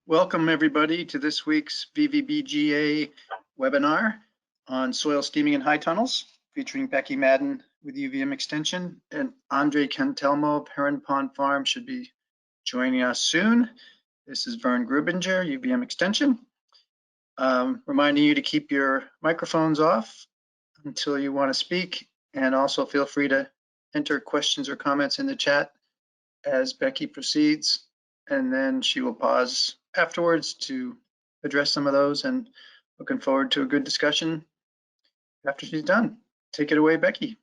Welcome everybody to this week's VVBGA webinar on soil steaming in high tunnels, featuring Becky Maden with UVM Extension, and Andre Cantelmo of Heron Pond Farm should be joining us soon. This is Vern Grubinger, UVM Extension. Reminding you to keep your microphones off until you want to speak, and also feel free to enter questions or comments in the chat as Becky proceeds, and then she will pause afterwards to address some of those, and looking forward to a good discussion after she's done. Take it away, Becky.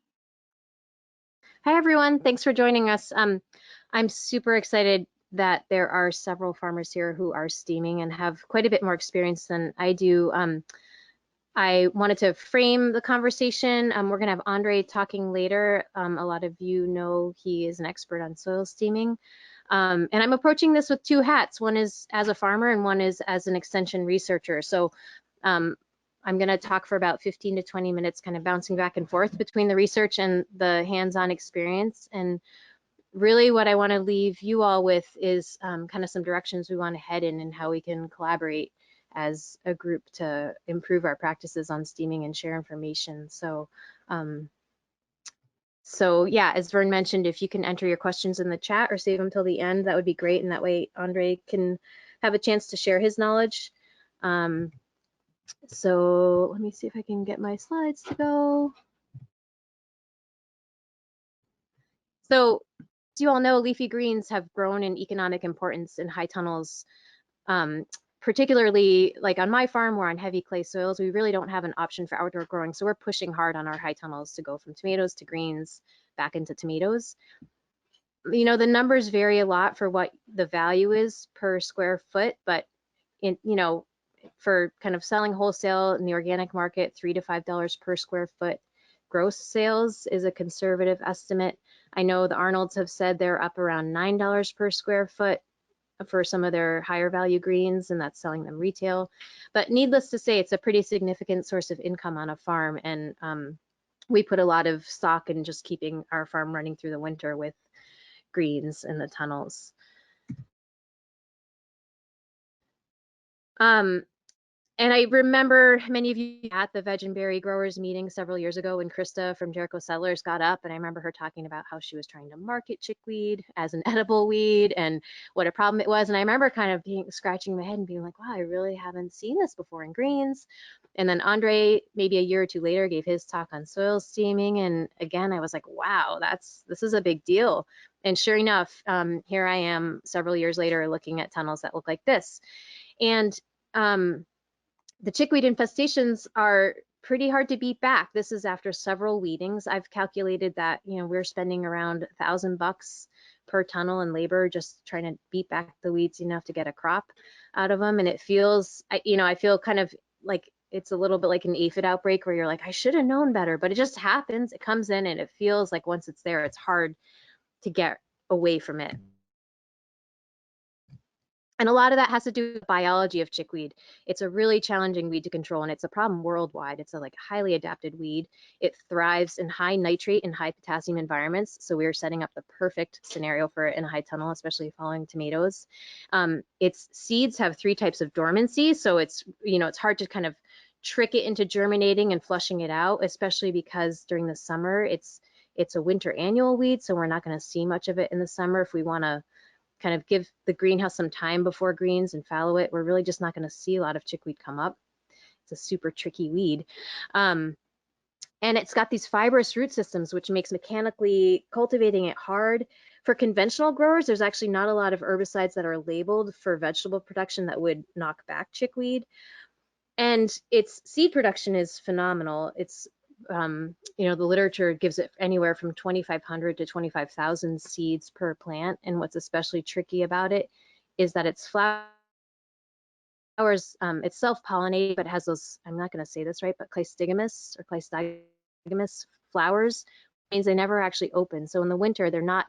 Hi, everyone. Thanks for joining us. I'm super excited that there are several farmers here who are steaming and have quite a bit more experience than I do. I wanted to frame the conversation. We're going to have Andre talking later. A lot of you know he is an expert on soil steaming. And I'm approaching this with two hats. One is as a farmer and one is as an extension researcher. So I'm going to talk for about 15 to 20 minutes, kind of bouncing back and forth between the research and the hands-on experience. And really what I want to leave you all with is kind of some directions we want to head in and how we can collaborate as a group to improve our practices on steaming and share information. So yeah, as Vern mentioned, if you can enter your questions in the chat or save them till the end, that would be great. And that way Andre can have a chance to share his knowledge. So let me see if I can get my slides to go. So as you all know, leafy greens have grown in economic importance in high tunnels. Particularly like on my farm, we're on heavy clay soils. We really don't have an option for outdoor growing. So we're pushing hard on our high tunnels to go from tomatoes to greens back into tomatoes. You know, the numbers vary a lot for what the value is per square foot, but for kind of selling wholesale in the organic market, $3 to $5 per square foot gross sales is a conservative estimate. I know the Arnolds have said they're up around $9 per square foot for some of their higher value greens, and that's selling them retail. But needless to say, it's a pretty significant source of income on a farm, and we put a lot of stock in just keeping our farm running through the winter with greens in the tunnels. And I remember many of you at the veg and berry growers meeting several years ago when Krista from Jericho Settlers got up, and I remember her talking about how she was trying to market chickweed as an edible weed and what a problem it was. And I remember kind of scratching my head and being like, wow, I really haven't seen this before in greens. And then Andre, maybe a year or two later, gave his talk on soil steaming. And again, I was like, wow, this is a big deal. And sure enough, here I am several years later looking at tunnels that look like this. And the chickweed infestations are pretty hard to beat back. This is after several weedings. I've calculated that, we're spending around $1,000 per tunnel in labor just trying to beat back the weeds enough to get a crop out of them. And it feels, I feel kind of like it's a little bit like an aphid outbreak where you're like, I should have known better, but it just happens. It comes in and it feels like once it's there, it's hard to get away from it. And a lot of that has to do with biology of chickweed. It's a really challenging weed to control, and it's a problem worldwide. It's a highly adapted weed. It thrives in high nitrate and high potassium environments. So we are setting up the perfect scenario for it in a high tunnel, especially following tomatoes. Its seeds have 3 types of dormancy. So it's hard to kind of trick it into germinating and flushing it out, especially because during the summer, it's a winter annual weed. So we're not going to see much of it in the summer. If we want to kind of give the greenhouse some time before greens and fallow it, we're really just not going to see a lot of chickweed come up. It's a super tricky weed. And it's got these fibrous root systems, which makes mechanically cultivating it hard. For conventional growers, there's actually not a lot of herbicides that are labeled for vegetable production that would knock back chickweed. And its seed production is phenomenal. It's the literature gives it anywhere from 2,500 to 25,000 seeds per plant. And what's especially tricky about it is that its flowers, it's self-pollinated, but has those, I'm not going to say this right, but cleistogamous or cleistogamous flowers, means they never actually open. So in the winter, they're not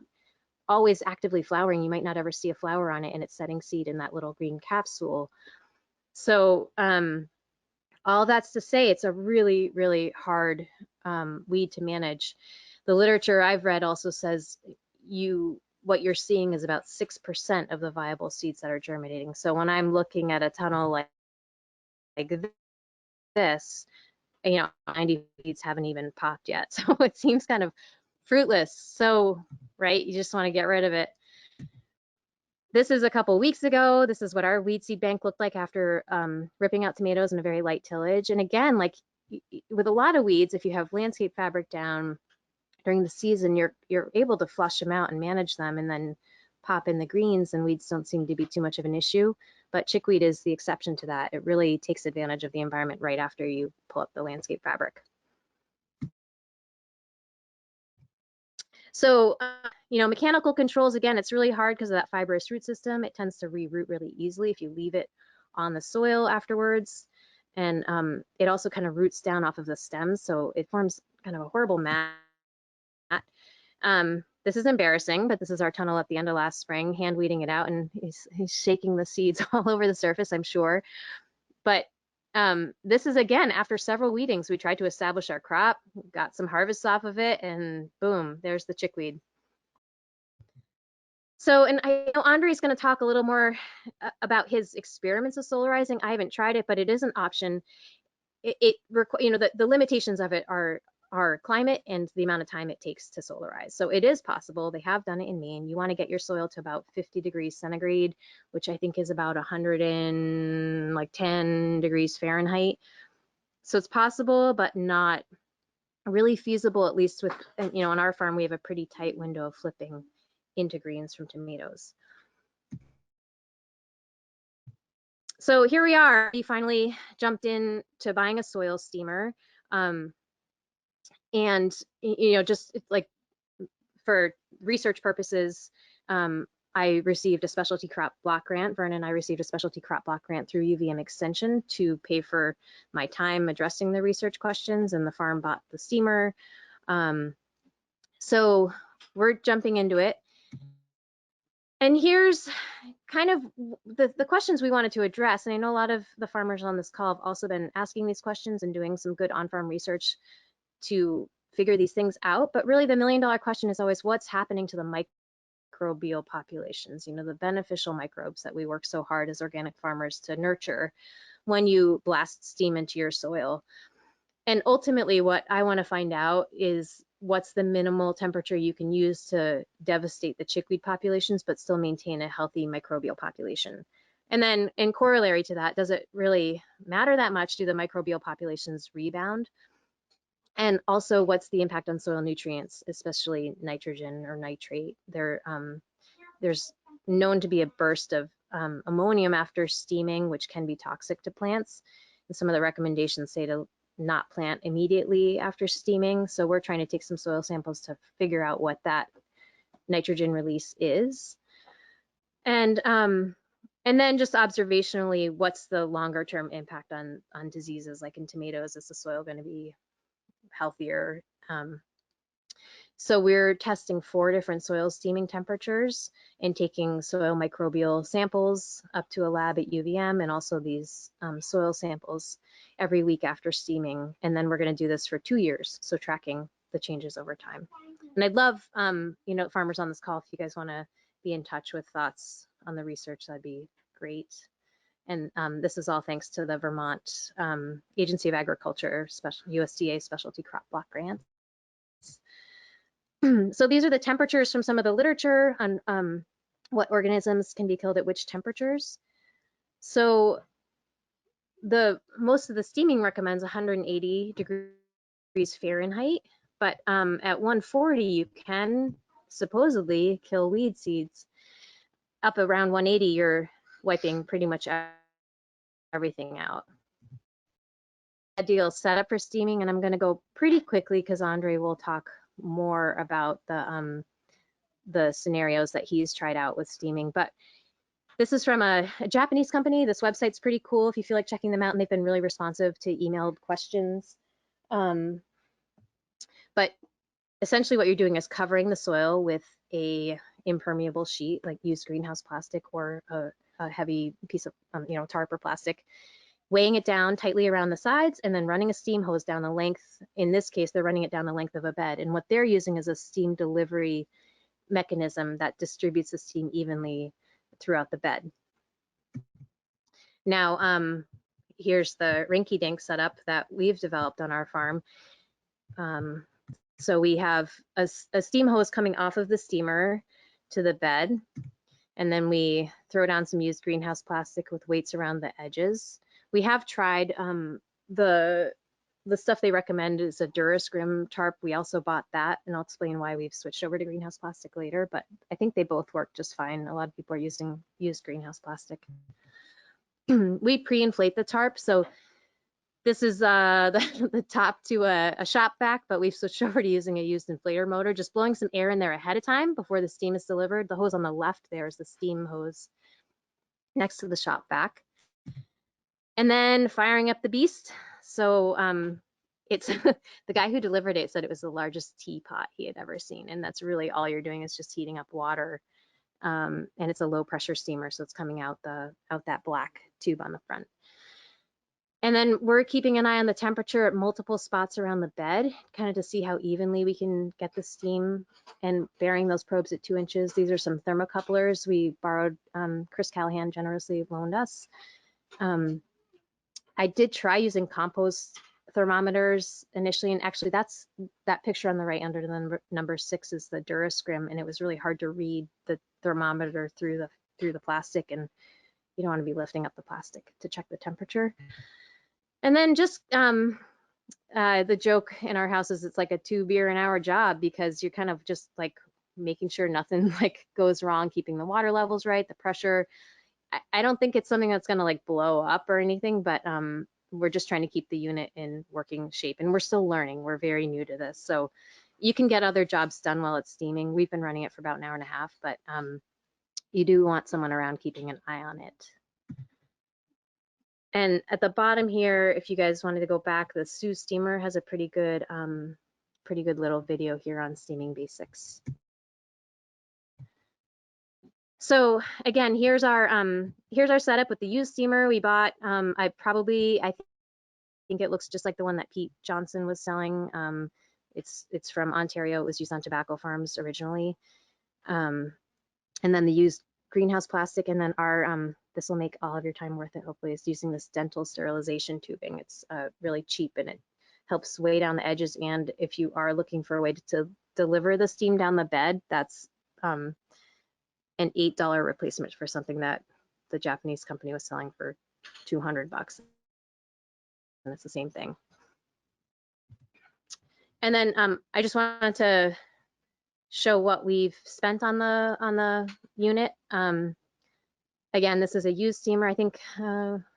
always actively flowering. You might not ever see a flower on it, and it's setting seed in that little green capsule. So all that's to say, it's a really, really hard weed to manage. The literature I've read also says you what you're seeing is about 6% of the viable seeds that are germinating. So when I'm looking at a tunnel like this, 90 seeds haven't even popped yet. So it seems kind of fruitless. So, right, you just want to get rid of it. This is a couple weeks ago. This is what our weed seed bank looked like after ripping out tomatoes in a very light tillage. And again, like with a lot of weeds, if you have landscape fabric down during the season, you're able to flush them out and manage them and then pop in the greens, and weeds don't seem to be too much of an issue. But chickweed is the exception to that. It really takes advantage of the environment right after you pull up the landscape fabric. So, mechanical controls, again, it's really hard because of that fibrous root system. It tends to re-root really easily if you leave it on the soil afterwards. And it also kind of roots down off of the stems, so it forms kind of a horrible mat. This is embarrassing, but this is our tunnel at the end of last spring, hand weeding it out, and he's shaking the seeds all over the surface, I'm sure. But this is, again, after several weedings, we tried to establish our crop, got some harvests off of it, and boom, there's the chickweed. So, and I know Andre's going to talk a little more about his experiments of solarizing. I haven't tried it, but it is an option. The limitations of it are climate and the amount of time it takes to solarize. So it is possible. They have done it in Maine. You want to get your soil to about 50 degrees centigrade, which I think is about 110 degrees Fahrenheit. So it's possible, but not really feasible, at least with, on our farm, we have a pretty tight window of flipping into greens from tomatoes. So here we are. We finally jumped in to buying a soil steamer. And, just like for research purposes, I received a specialty crop block grant. Vernon and I received a specialty crop block grant through UVM Extension to pay for my time addressing the research questions, and the farm bought the steamer. So we're jumping into it. And here's kind of the questions we wanted to address. And I know a lot of the farmers on this call have also been asking these questions and doing some good on-farm research to figure these things out. But really the $1 million question is always, what's happening to the microbial populations, the beneficial microbes that we work so hard as organic farmers to nurture when you blast steam into your soil. And ultimately what I want to find out is what's the minimal temperature you can use to devastate the chickweed populations but still maintain a healthy microbial population. And then in corollary to that, does it really matter that much? Do the microbial populations rebound? And also, what's the impact on soil nutrients, especially nitrogen or nitrate? There's known to be a burst of ammonium after steaming, which can be toxic to plants. And some of the recommendations say to not plant immediately after steaming. So we're trying to take some soil samples to figure out what that nitrogen release is. And then just observationally, what's the longer term impact on diseases like in tomatoes? Is the soil going to be healthier? So we're testing 4 different soil steaming temperatures and taking soil microbial samples up to a lab at UVM, and also these soil samples every week after steaming. And then we're going to do this for 2 years, so tracking the changes over time. And I'd love, farmers on this call, if you guys want to be in touch with thoughts on the research, that'd be great. And this is all thanks to the Vermont Agency of Agriculture, USDA Specialty Crop Block Grants. So these are the temperatures from some of the literature on what organisms can be killed at which temperatures. So most of the steaming recommends 180 degrees Fahrenheit, but at 140 you can supposedly kill weed seeds. Up around 180 you're wiping pretty much everything out. Ideal setup for steaming, and I'm going to go pretty quickly because Andre will talk more about the scenarios that he's tried out with steaming. But this is from a Japanese company. This website's pretty cool if you feel like checking them out, and they've been really responsive to emailed questions. But essentially what you're doing is covering the soil with a impermeable sheet, like used greenhouse plastic or a heavy piece of tarp or plastic, weighing it down tightly around the sides, and then running a steam hose down the length. In this case, they're running it down the length of a bed. And what they're using is a steam delivery mechanism that distributes the steam evenly throughout the bed. Now, here's the rinky-dink setup that we've developed on our farm. So we have a steam hose coming off of the steamer to the bed, and then we throw down some used greenhouse plastic with weights around the edges. We have tried the stuff they recommend is a Durascrim tarp. We also bought that, and I'll explain why we've switched over to greenhouse plastic later, but I think they both work just fine. A lot of people are using used greenhouse plastic. We pre-inflate the tarp, so this is the top to a shop vac, but we've switched over to using a used inflator motor, just blowing some air in there ahead of time before the steam is delivered. The hose on the left there is the steam hose next to the shop vac. And then firing up the beast. So it's the guy who delivered it said it was the largest teapot he had ever seen. And that's really all you're doing is just heating up water. And it's a low pressure steamer, so it's coming out that black tube on the front. And then we're keeping an eye on the temperature at multiple spots around the bed, kind of to see how evenly we can get the steam, and burying those probes at 2 inches. These are some thermocouplers we borrowed, Chris Callahan generously loaned us. I did try using compost thermometers initially, and actually that picture on the right under the number 6 is the Durascrim, and it was really hard to read the thermometer through the plastic, and you don't want to be lifting up the plastic to check the temperature. And then just the joke in our house is it's like a 2 beer an hour job, because you're kind of just like making sure nothing like goes wrong, keeping the water levels right, the pressure. I don't think it's something that's going to like blow up or anything, but we're just trying to keep the unit in working shape, and we're still learning. We're very new to this, so you can get other jobs done while it's steaming. We've been running it for about an hour and a half, but you do want someone around keeping an eye on it. And at the bottom here, if you guys wanted to go back, the Sioux steamer has a pretty good little video here on steaming basics. So again, here's our setup with the used steamer we bought. I think it looks just like the one that Pete Johnson was selling. It's from Ontario. It was used on tobacco farms originally. And then the used greenhouse plastic, and then our this will make all of your time worth it, hopefully, is using this dental sterilization tubing. It's really cheap, and it helps weigh down the edges. And if you are looking for a way to deliver the steam down the bed, that's an $8 replacement for something that the Japanese company was selling for $200, and it's the same thing. And then I just wanted to show what we've spent on the unit. Again, this is a used steamer. I think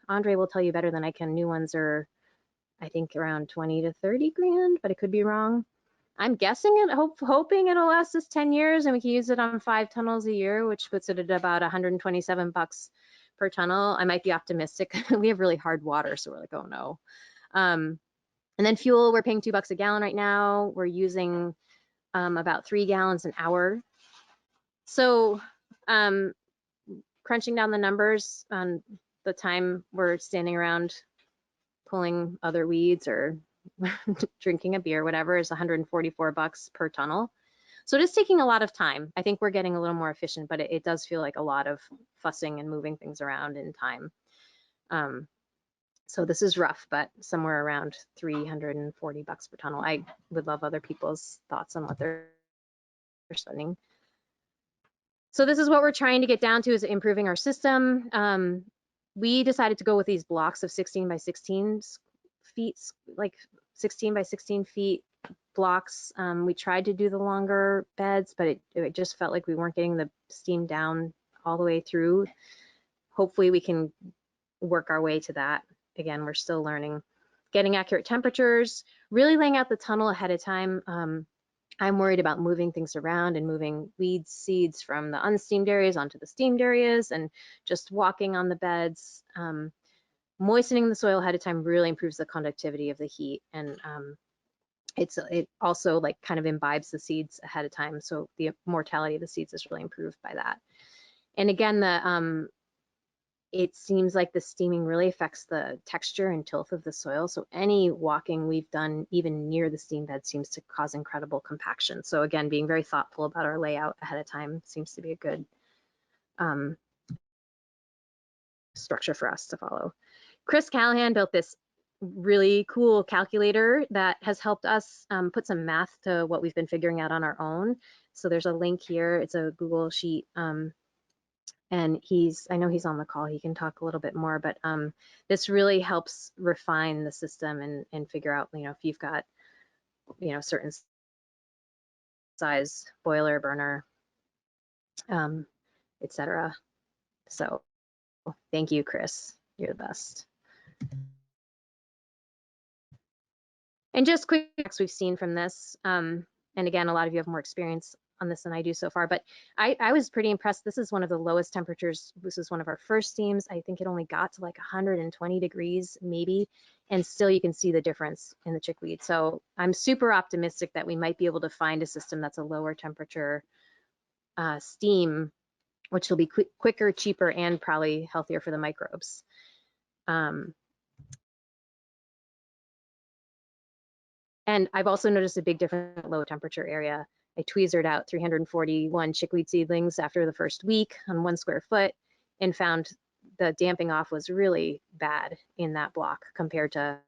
Andre will tell you better than I can. New ones are, I think, around 20 to 30 grand, but it could be wrong. I'm guessing it, hoping it'll last us 10 years, and we can use it on 5 tunnels a year, which puts it at about $127 per tunnel. I might be optimistic. We have really hard water, so we're like, oh no. And then fuel, we're paying $2 a gallon right now. We're using about 3 gallons an hour. So crunching down the numbers on the time we're standing around pulling other weeds or drinking a beer, whatever, is $144 per tunnel. So it is taking a lot of time. I think we're getting a little more efficient, but it does feel like a lot of fussing and moving things around in time. So this is rough, but somewhere around $340 per tunnel. I would love other people's thoughts on what they're spending. So this is what we're trying to get down to, is improving our system. We decided to go with these blocks of 16 by 16 feet, like 16 by 16 feet blocks. We tried to do the longer beds, but it just felt like we weren't getting the steam down all the way through. Hopefully we can work our way to that. Again, we're still learning. Getting accurate temperatures, really laying out the tunnel ahead of time. I'm worried about moving things around and moving weeds, seeds from the unsteamed areas onto the steamed areas, and just walking on the beds. Moistening the soil ahead of time really improves the conductivity of the heat, and it also like kind of imbibes the seeds ahead of time, so the mortality of the seeds is really improved by that. And again, it seems like the steaming really affects the texture and tilth of the soil. So any walking we've done even near the steam bed seems to cause incredible compaction. So again, being very thoughtful about our layout ahead of time seems to be a good structure for us to follow. Chris Callahan built this really cool calculator that has helped us put some math to what we've been figuring out on our own. So there's a link here. It's a Google sheet. And I know he's on the call. He can talk a little bit more, but this really helps refine the system and figure out, if you've got, certain size boiler, burner, etc. So thank you, Chris. You're the best. And just quick we've seen from this, and again, a lot of you have more experience on this than I do so far, but I was pretty impressed. This is one of the lowest temperatures. This is one of our first steams. I think it only got to like 120 degrees maybe, and still you can see the difference in the chickweed. So I'm super optimistic that we might be able to find a system that's a lower temperature steam, which will be quicker, cheaper, and probably healthier for the microbes. And I've also noticed a big difference in the low temperature area. I tweezered out 341 chickweed seedlings after the first week on 1 square foot and found the damping off was really bad in that block compared to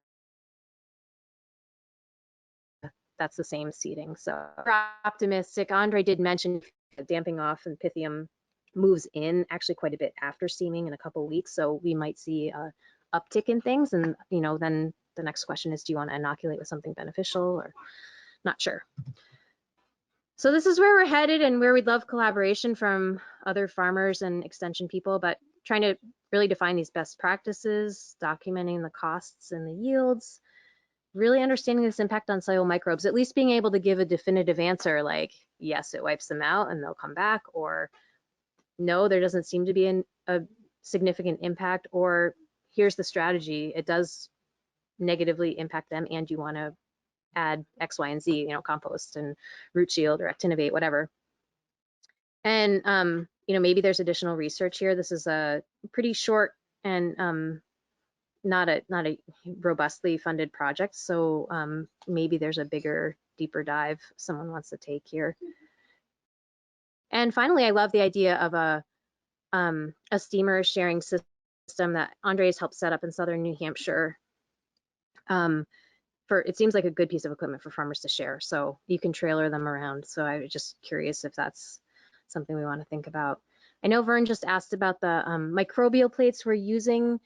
that's the same seeding. So we're optimistic. Andre did mention damping off and Pythium moves in actually quite a bit after steaming in a couple of weeks. So we might see a uptick in things. And, then the next question is, do you want to inoculate with something beneficial or not sure? So this is where we're headed and where we'd love collaboration from other farmers and extension people, but trying to really define these best practices, documenting the costs and the yields, really understanding this impact on soil microbes, at least being able to give a definitive answer like, yes, it wipes them out and they'll come back, or no, there doesn't seem to be a significant impact, or here's the strategy, it does negatively impact them and you want to add X, Y, and Z, compost and root shield or actinovate, whatever. And, maybe there's additional research here. This is a pretty short and not a robustly funded project. So maybe there's a bigger, deeper dive someone wants to take here. And finally, I love the idea of a steamer sharing system that Andre's helped set up in southern New Hampshire. It seems like a good piece of equipment for farmers to share, so you can trailer them around. So I was just curious if that's something we want to think about. I know Vern just asked about the microbial plates we're using.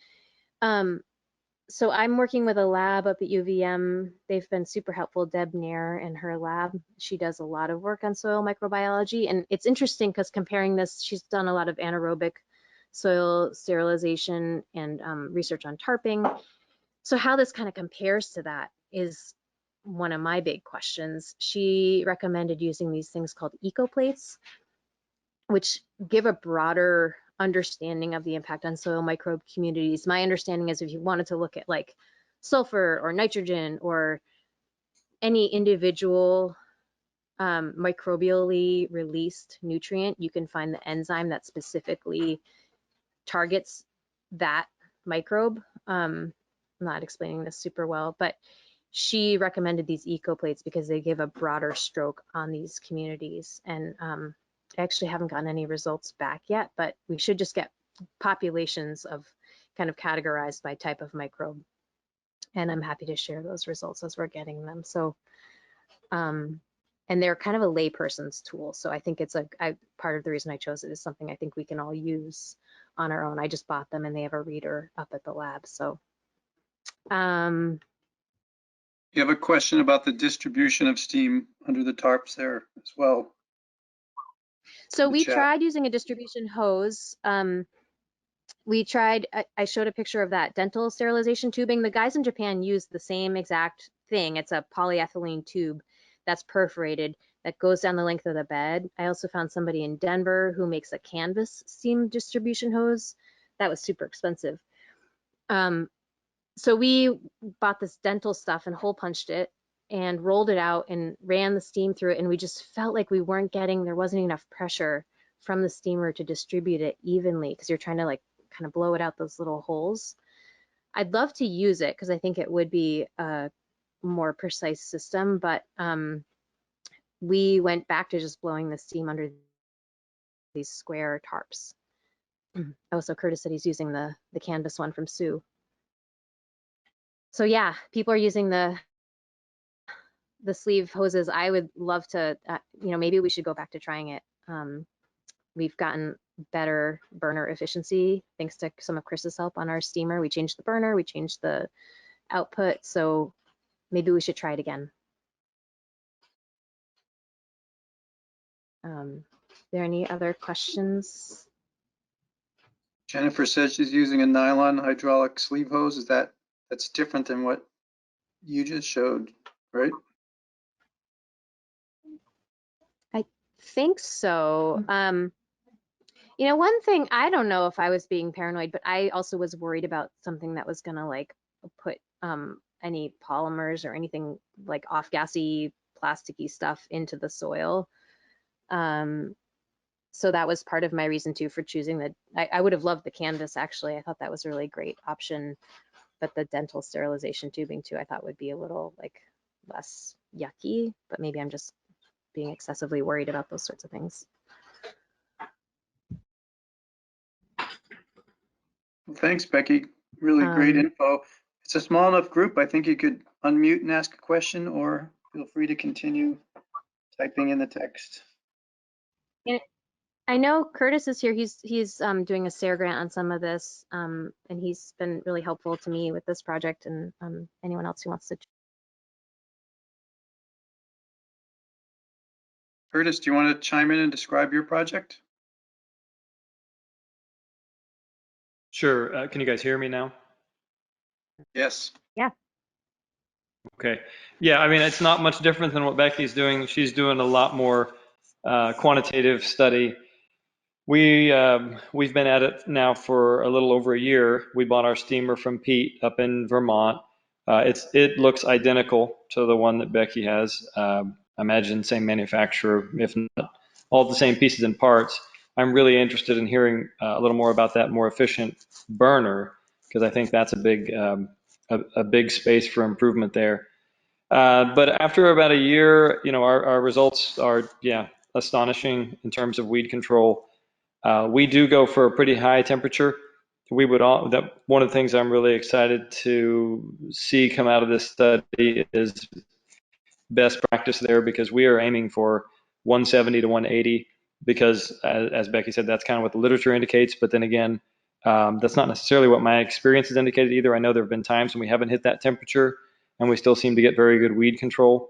So I'm working with a lab up at UVM. They've been super helpful. Deb Nair and her lab, she does a lot of work on soil microbiology, and it's interesting because comparing this, she's done a lot of anaerobic soil sterilization and research on tarping. So how this kind of compares to that is one of my big questions. She recommended using these things called ecoplates, which give a broader understanding of the impact on soil microbe communities. My understanding is if you wanted to look at like sulfur or nitrogen or any individual microbially released nutrient, you can find the enzyme that specifically targets that microbe. I'm not explaining this super well, but she recommended these ecoplates because they give a broader stroke on these communities. And I actually haven't gotten any results back yet, but we should just get populations of kind of categorized by type of microbe. And I'm happy to share those results as we're getting them. So, and they're kind of a layperson's tool. So I think it's part of the reason I chose it is something I think we can all use on our own. I just bought them and they have a reader up at the lab. So, You have a question about the distribution of steam under the tarps there as well. So we tried using a distribution hose. We tried, I showed a picture of that dental sterilization tubing. The guys in Japan use the same exact thing. It's a polyethylene tube that's perforated that goes down the length of the bed. I also found somebody in Denver who makes a canvas steam distribution hose. That was super expensive. So we bought this dental stuff and hole punched it and rolled it out and ran the steam through it. And we just felt like there wasn't enough pressure from the steamer to distribute it evenly because you're trying to like kind of blow it out those little holes. I'd love to use it because I think it would be a more precise system, but we went back to just blowing the steam under these square tarps. Oh, so Curtis said he's using the canvas one from Sue. So yeah, people are using the sleeve hoses. I would love to, maybe we should go back to trying it. We've gotten better burner efficiency thanks to some of Chris's help on our steamer. We changed the burner, we changed the output, so maybe we should try it again. Are there any other questions? Jennifer says she's using a nylon hydraulic sleeve hose. That's different than what you just showed, right? I think so. One thing, I don't know if I was being paranoid, but I also was worried about something that was gonna like put any polymers or anything like off-gassy, plasticky stuff into the soil. So that was part of my reason too for choosing I would have loved the canvas actually. I thought that was a really great option, but the dental sterilization tubing too, I thought would be a little like less yucky, but maybe I'm just being excessively worried about those sorts of things. Well, thanks, Becky. Really great info. It's a small enough group. I think you could unmute and ask a question, or feel free to continue typing in the text. I know Curtis is here. He's doing a SARE grant on some of this, and he's been really helpful to me with this project, and anyone else who wants to. Curtis, do you want to chime in and describe your project? Sure. Can you guys hear me now? Yes. Yeah. Okay. Yeah, I mean, it's not much different than what Becky's doing. She's doing a lot more quantitative study. We've been at it now for a little over a year. We bought our steamer from Pete up in Vermont. It looks identical to the one that Becky has. I imagine same manufacturer, if not all the same pieces and parts. I'm really interested in hearing a little more about that more efficient burner, because I think that's a big space for improvement there. But after about a year, our results are, astonishing in terms of weed control. We do go for a pretty high temperature. One of the things I'm really excited to see come out of this study is best practice there, because we are aiming for 170 to 180, because as Becky said, that's kind of what the literature indicates. But then again, that's not necessarily what my experience has indicated either. I know there have been times when we haven't hit that temperature and we still seem to get very good weed control.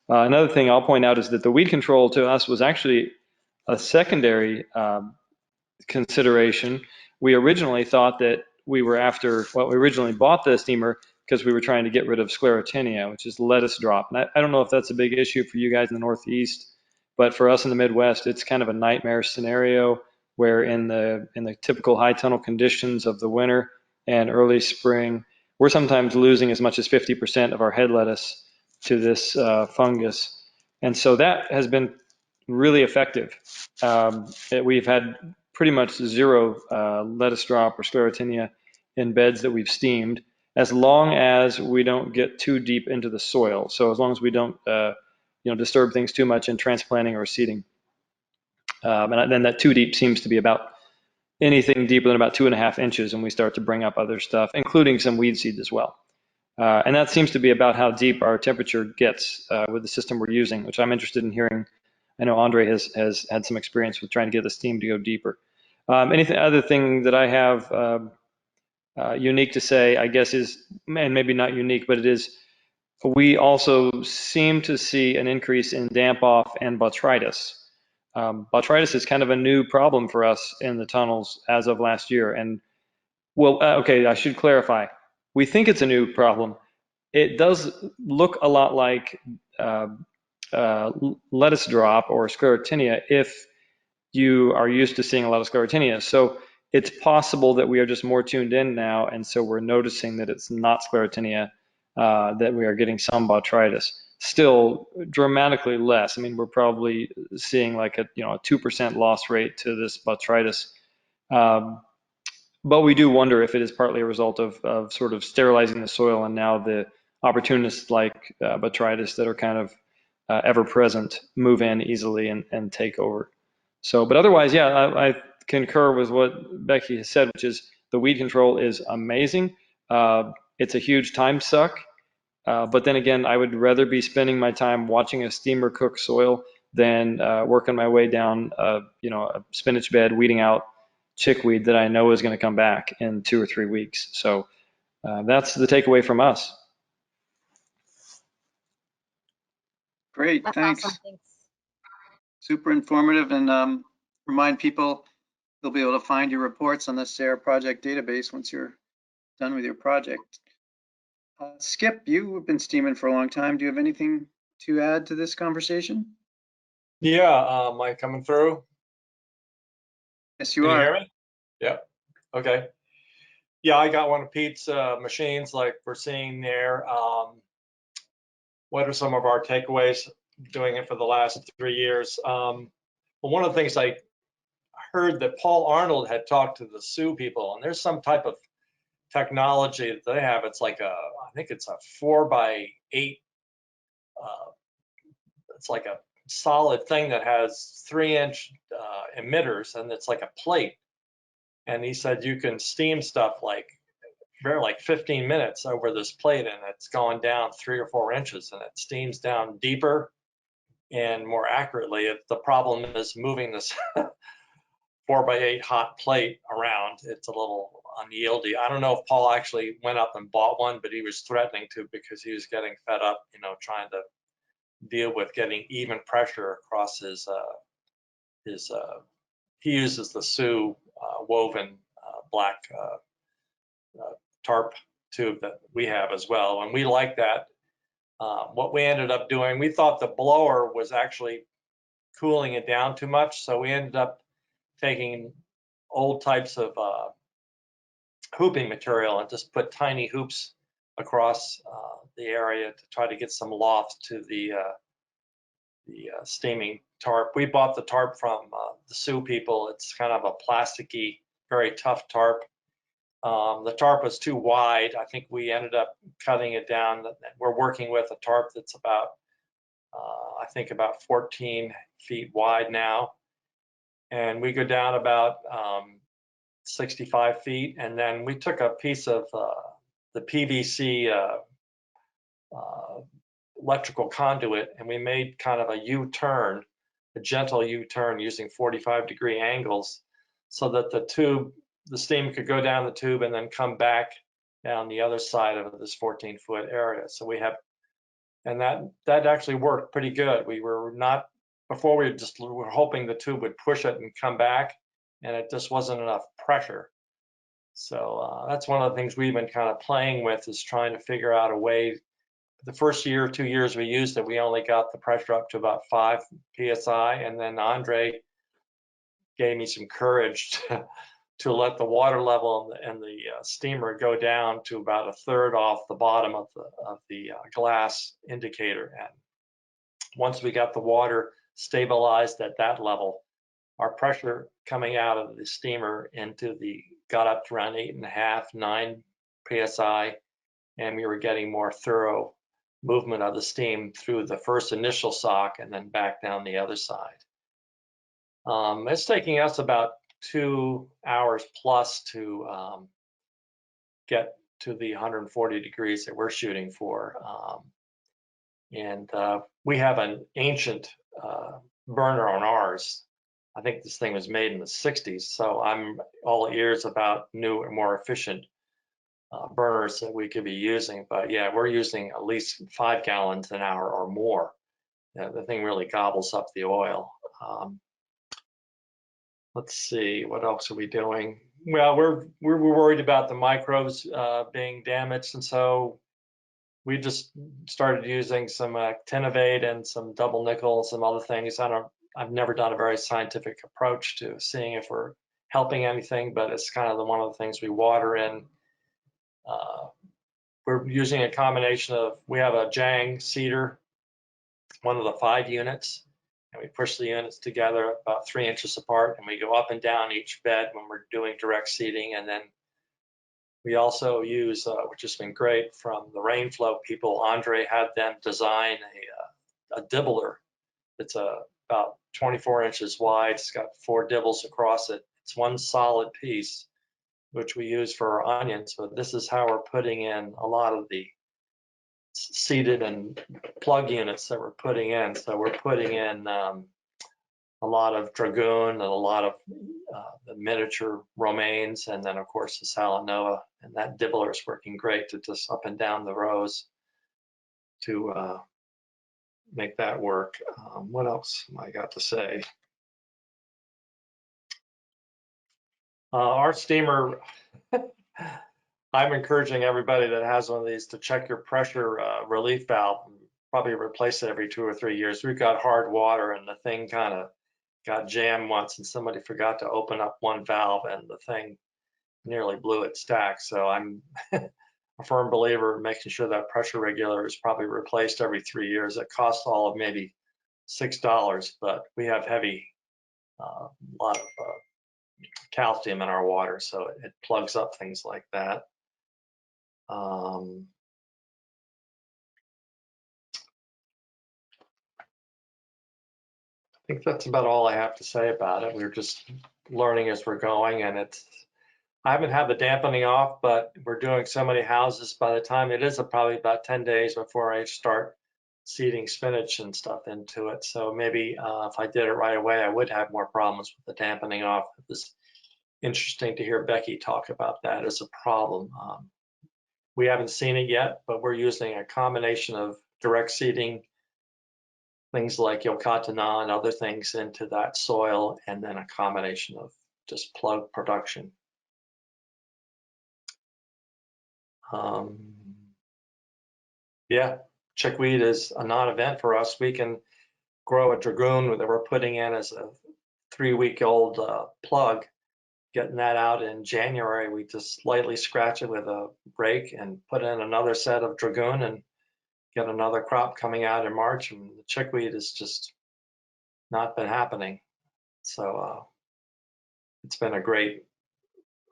Another thing I'll point out is that the weed control to us was actually a secondary consideration. We originally thought that we originally bought the steamer because we were trying to get rid of sclerotinia, which is lettuce drop. And I don't know if that's a big issue for you guys in the Northeast, but for us in the Midwest, it's kind of a nightmare scenario where in the typical high tunnel conditions of the winter and early spring, we're sometimes losing as much as 50% of our head lettuce to this fungus. And so that has been really effective. We've had pretty much zero lettuce drop or sclerotinia in beds that we've steamed, as long as we don't get too deep into the soil. So as long as we don't disturb things too much in transplanting or seeding. And then that too deep seems to be about anything deeper than about 2.5 inches, and we start to bring up other stuff, including some weed seeds as well. And that seems to be about how deep our temperature gets with the system we're using, which I'm interested in hearing. I know Andre has had some experience with trying to get the steam to go deeper. Other thing that I have unique to say, I guess, is, and maybe not unique, but it is, we also seem to see an increase in damp off and botrytis. Botrytis is kind of a new problem for us in the tunnels as of last year. And okay, I should clarify. We think it's a new problem. It does look a lot like lettuce drop or sclerotinia if you are used to seeing a lot of sclerotinia. So it's possible that we are just more tuned in now, and so we're noticing that it's not sclerotinia, that we are getting some botrytis. Still dramatically less. I mean, we're probably seeing like a 2% loss rate to this botrytis. But we do wonder if it is partly a result of sort of sterilizing the soil and now the opportunists like botrytis that are kind of ever present move in easily and take over. So, but otherwise, yeah, I concur with what Becky has said, which is the weed control is amazing. It's a huge time suck. But then again, I would rather be spending my time watching a steamer cook soil than working my way down, a spinach bed, weeding out chickweed that I know is going to come back in 2 or 3 weeks. So that's the takeaway from us. Great, That's thanks. awesome. Thanks. Super informative, and remind people they'll be able to find your reports on the SARE project database once you're done with your project. Skip, you have been steaming for a long time. Do you have anything to add to this conversation? Yeah, am I coming through? Yes, you Can you are. hear me? Yeah, okay. Yeah, I got one of Pete's machines like we're seeing there. What are some of our takeaways doing it for the last 3 years? Well, one of the things I heard that Paul Arnold had talked to the Sioux people, and there's some type of technology that they have. It's like I think it's a 4x8. It's like a solid thing that has 3-inch emitters, and it's like a plate. And he said you can steam stuff like 15 minutes over this plate, and it's gone down 3 or 4 inches, and it steams down deeper and more accurately. The problem is moving this 4x8 hot plate around. It's a little unyieldy. I don't know if Paul actually went up and bought one, but he was threatening to because he was getting fed up, trying to deal with getting even pressure across his he uses the Sioux woven black tarp tube that we have as well, and we like that. What we ended up doing, we thought the blower was actually cooling it down too much, so we ended up taking old types of hooping material and just put tiny hoops across the area to try to get some loft to the steaming tarp. We bought the tarp from the Sioux people. It's kind of a plasticky, very tough tarp. The tarp was too wide. I think we ended up cutting it down. We're working with a tarp that's about, I think about 14 feet wide now. And we go down about 65 feet. And then we took a piece of the PVC electrical conduit, and we made kind of a U-turn, a gentle U-turn using 45-degree angles so that the steam could go down the tube and then come back down the other side of this 14-foot area. So we have, and that actually worked pretty good. We were not, before we were hoping the tube would push it and come back, and it just wasn't enough pressure. So that's one of the things we've been kind of playing with, is trying to figure out a way. The first year or 2 years we used it, we only got the pressure up to about 5 psi, and then Andre gave me some courage to let the water level and the steamer go down to about 1/3 off the bottom of the glass indicator. And once we got the water stabilized at that level, our pressure coming out of the steamer got up to around 8.5, 9 psi, and we were getting more thorough movement of the steam through the first initial sock and then back down the other side. It's taking us about 2 hours plus to get to the 140 degrees that we're shooting for. And we have an ancient burner on ours. I think this thing was made in the 60s, so I'm all ears about new and more efficient burners that we could be using. But yeah, we're using at least 5 gallons an hour or more. The thing really gobbles up the oil. Let's see, what else are we doing? Well, we're worried about the microbes being damaged, and so we just started using some actinovate and some double nickel, some other things. I've never done a very scientific approach to seeing if we're helping anything, but it's kind of one of the things we water in. We're using a combination of, we have a Jang cedar, one of the 5 units, and we push the units together about 3 inches apart, and we go up and down each bed when we're doing direct seeding. And then we also use, which has been great from the rain flow people, Andre had them design a dibbler. It's about 24 inches wide. It's got 4 dibbles across it. It's one solid piece, which we use for our onions, but this is how we're putting in a lot of the seeded and plug units that we're putting in. So we're putting in a lot of Dragoon and a lot of the miniature romaines, and then of course the Salmonella, and that dibbler is working great to just up and down the rows to make that work. What else am I got to say? Our steamer, I'm encouraging everybody that has one of these to check your pressure relief valve. Probably replace it every 2 or 3 years. We've got hard water, and the thing kind of got jammed once, and somebody forgot to open up one valve, and the thing nearly blew its stack. So I'm a firm believer in making sure that pressure regulator is probably replaced every 3 years. It costs all of maybe $6, but we have heavy, lot of calcium in our water, so it plugs up things like that. I think that's about all I have to say about it. We're just learning as we're going, and I haven't had the dampening off, but we're doing so many houses. By the time it is probably about 10 days before I start seeding spinach and stuff into it. So maybe if I did it right away, I would have more problems with the dampening off. It was interesting to hear Becky talk about that as a problem. We haven't seen it yet, but we're using a combination of direct seeding, things like Yokatanah and other things into that soil, and then a combination of just plug production. Yeah, chickweed is a non-event for us. We can grow a Dragoon that we're putting in as a 3-week-old plug. Getting that out in January, we just lightly scratch it with a rake and put in another set of Dragoon and get another crop coming out in March. And the chickweed has just not been happening. So it's been a great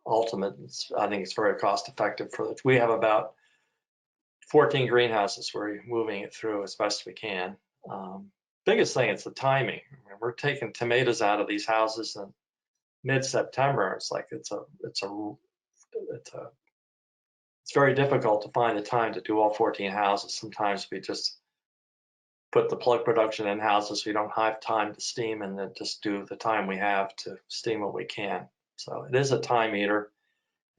ultimate. I think it's very cost effective for it. We have about 14 greenhouses. We're moving it through as best we can. Biggest thing, it's the timing. We're taking tomatoes out of these houses in mid-September. It's like it's very difficult to find the time to do all 14 houses. Sometimes we just put the plug production in houses we don't have time to steam, and then just do the time we have to steam what we can. So it is a time eater,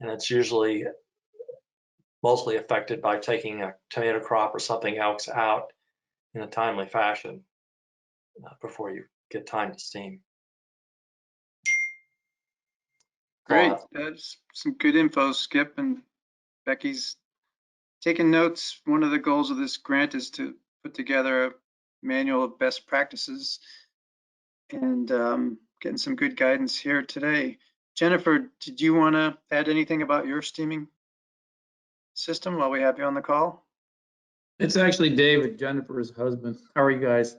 and it's usually mostly affected by taking a tomato crop or something else out in a timely fashion before you get time to steam. Great, that's some good info, Skip, and Becky's taking notes. One of the goals of this grant is to put together a manual of best practices, and getting some good guidance here today. Jennifer, did you want to add anything about your steaming system while we have you on the call? It's actually David, Jennifer's husband. How are you guys?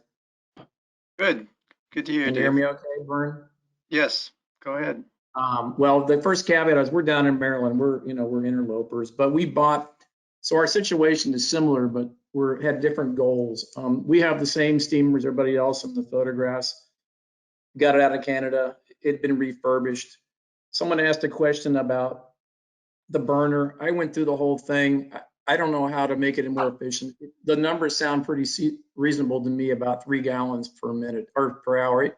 Good. Good to hear you. Can you hear me okay, Vern? Yes, go ahead. Well, the first caveat is we're down in Maryland. We're interlopers, but we bought, so our situation is similar, but we had different goals. We have the same steamer as everybody else in the photographs. Got it out of Canada. It'd been refurbished. Someone asked a question about the burner. I went through the whole thing. I don't know how to make it more efficient. The numbers sound pretty reasonable to me, about 3 gallons per minute or per hour.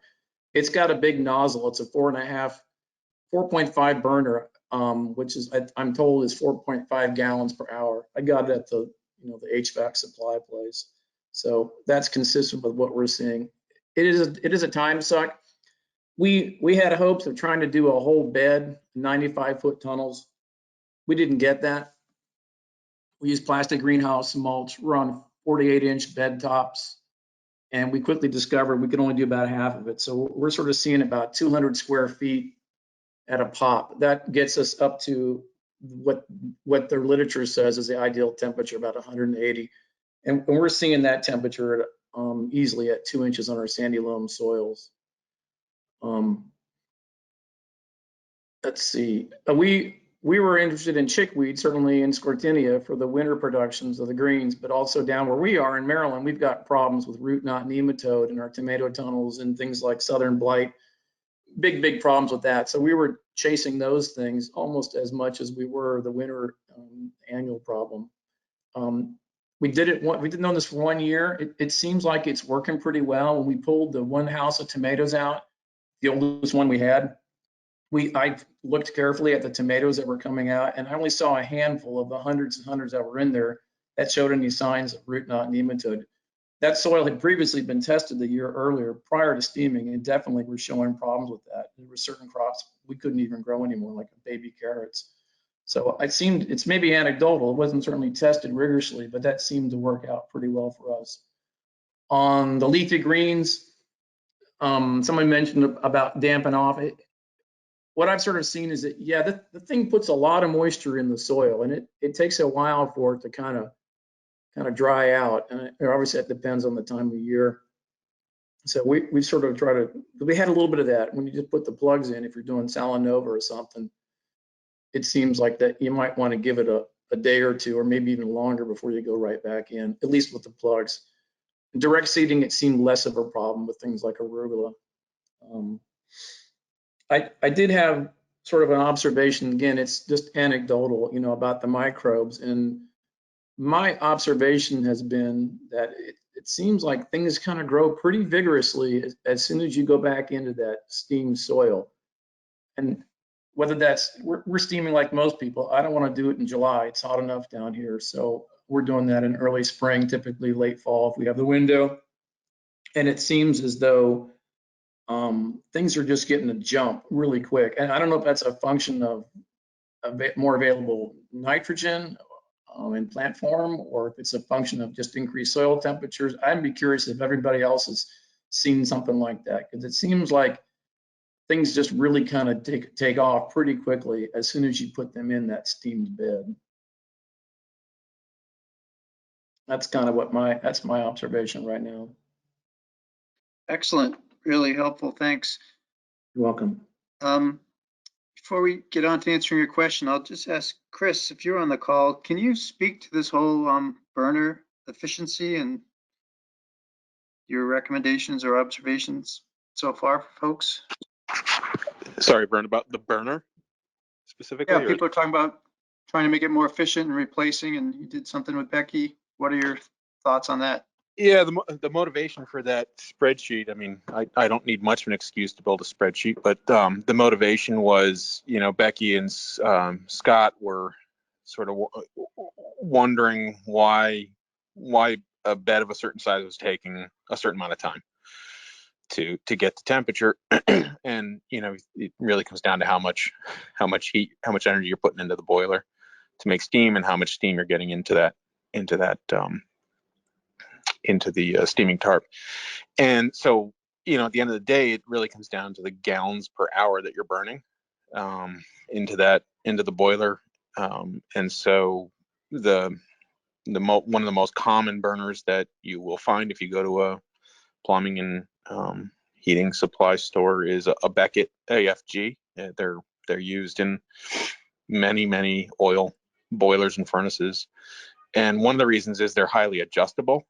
It's got a big nozzle. It's a 4.5 burner, which is, I'm told, is 4.5 gallons per hour. I got it at the HVAC supply place. So that's consistent with what we're seeing. It is a time suck. We had hopes of trying to do a whole bed, 95-foot tunnels. We didn't get that. We used plastic greenhouse mulch. We're on 48-inch bed tops, and we quickly discovered we could only do about half of it. So we're sort of seeing about 200 square feet at a pop. That gets us up to what the literature says is the ideal temperature, about 180. And we're seeing that temperature easily at 2 inches on our sandy loam soils. Let's see. We were interested in chickweed, certainly in Scortinia for the winter productions of the greens, but also down where we are in Maryland, we've got problems with root knot nematode in our tomato tunnels and things like southern blight. Big problems with that. So we were chasing those things almost as much as we were the winter annual problem. We did know this for 1 year. It seems like it's working pretty well. When we pulled the one house of tomatoes out, the oldest one we had, I looked carefully at the tomatoes that were coming out, and I only saw a handful of the hundreds and hundreds that were in there that showed any signs of root knot nematode. That soil had previously been tested the year earlier prior to steaming, and definitely were showing problems with that. There were certain crops we couldn't even grow anymore, like baby carrots. So it's maybe anecdotal. It wasn't certainly tested rigorously, but that seemed to work out pretty well for us. On the leafy greens, somebody mentioned about dampen off. What I've sort of seen is that, yeah, the thing puts a lot of moisture in the soil, and it takes a while for it to kind of dry out. And obviously that depends on the time of year. So we sort of we had a little bit of that when you just put the plugs in. If you're doing Salanova or something, it seems like that you might want to give it a day or two, or maybe even longer before you go right back in, at least with the plugs. Direct seeding, it seemed less of a problem with things like arugula. I did have sort of an observation, again, it's just anecdotal, about the microbes. And my observation has been that it seems like things kind of grow pretty vigorously as soon as you go back into that steamed soil. And whether we're steaming like most people, I don't want to do it in July. It's hot enough down here. So we're doing that in early spring, typically late fall if we have the window. And it seems as though things are just getting a jump really quick. And I don't know if that's a function of more available nitrogen in plant form, or if it's a function of just increased soil temperatures. I'd be curious if everybody else has seen something like that, because it seems like things just really kind of take off pretty quickly as soon as you put them in that steamed bed. That's kind of that's my observation right now. Excellent, really helpful, thanks. You're welcome. Before we get on to answering your question, I'll just ask Chris, if you're on the call, can you speak to this whole burner efficiency and your recommendations or observations so far, folks? Sorry, Vern, about the burner specifically? Yeah, people are talking about trying to make it more efficient and replacing, and you did something with Becky. What are your thoughts on that? Yeah, the motivation for that spreadsheet, I mean, I don't need much of an excuse to build a spreadsheet, but the motivation was, Becky and Scott were sort of wondering why a bed of a certain size was taking a certain amount of time to get the temperature. And it really comes down to how much heat, how much energy you're putting into the boiler to make steam, and how much steam you're getting into the steaming tarp. And so at the end of the day, it really comes down to the gallons per hour that you're burning into the boiler. And so one of the most common burners that you will find if you go to a plumbing and heating supply store is a Beckett AFG. They're used in many oil boilers and furnaces. And one of the reasons is they're highly adjustable.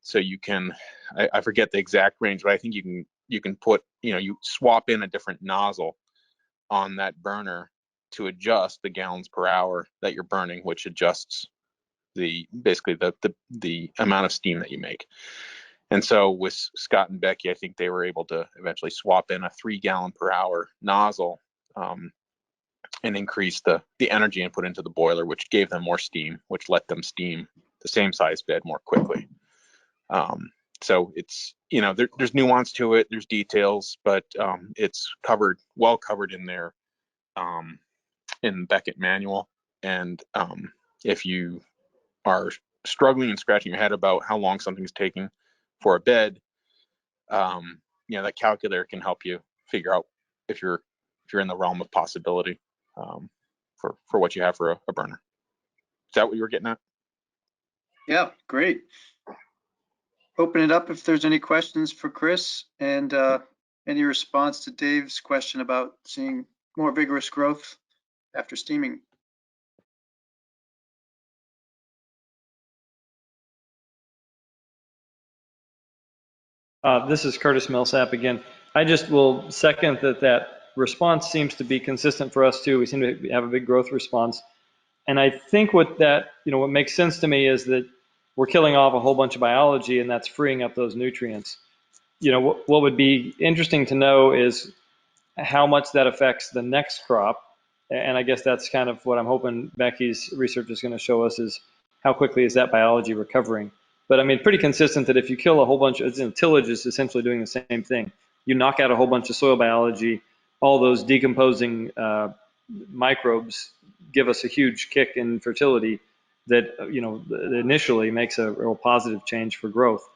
So you can, I forget the exact range, but I think you can put, you swap in a different nozzle on that burner to adjust the gallons per hour that you're burning, which adjusts basically the amount of steam that you make. And so with Scott and Becky, I think they were able to eventually swap in a 3 gallon per hour nozzle and increase the energy input into the boiler, which gave them more steam, which let them steam the same size bed more quickly. So it's, there's nuance to it, there's details, but it's well covered in there in Beckett manual. And if you are struggling and scratching your head about how long something's taking for a bed, that calculator can help you figure out if you're in the realm of possibility for what you have for a burner. Is that what you were getting at? Yeah, great. open it up if there's any questions for Chris and any response to Dave's question about seeing more vigorous growth after steaming. This is Curtis Millsap again. I just will second that response seems to be consistent for us too. We seem to have a big growth response. And I think what makes sense to me is that we're killing off a whole bunch of biology and that's freeing up those nutrients. What would be interesting to know is how much that affects the next crop. And I guess that's kind of what I'm hoping Becky's research is going to show us is how quickly is that biology recovering. But I mean, pretty consistent that if you kill a whole bunch of, tillage is essentially doing the same thing. You knock out a whole bunch of soil biology, all those decomposing microbes give us a huge kick in fertility that, initially makes a real positive change for growth.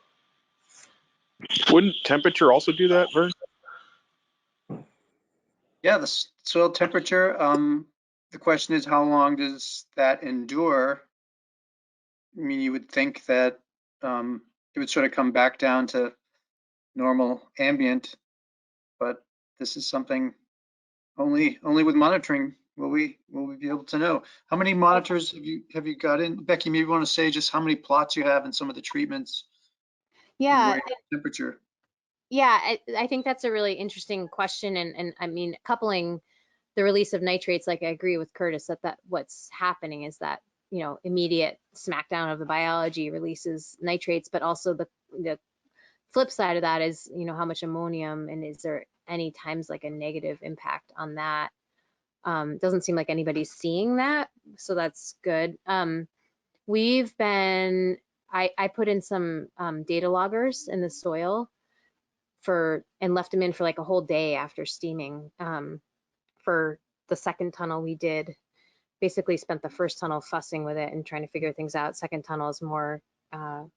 Wouldn't temperature also do that, Vern? Yeah, the soil temperature. The question is, how long does that endure? I mean, you would think that it would sort of come back down to normal ambient, but this is something only with monitoring will we be able to know. How many monitors have you got in? Becky, maybe you want to say just how many plots you have and some of the treatments. Yeah, Temperature. yeah, I think that's a really interesting question, and I mean, coupling the release of nitrates, like I agree with Curtis that what's happening is that immediate smackdown of the biology releases nitrates, but also the flip side of that is how much ammonium, and is there any times like a negative impact on that? Doesn't seem like anybody's seeing that, so that's good. We've been I put in some data loggers in the soil and left them in for like a whole day after steaming. For the second tunnel we did, basically spent the first tunnel fussing with it and trying to figure things out. Second tunnel is more kind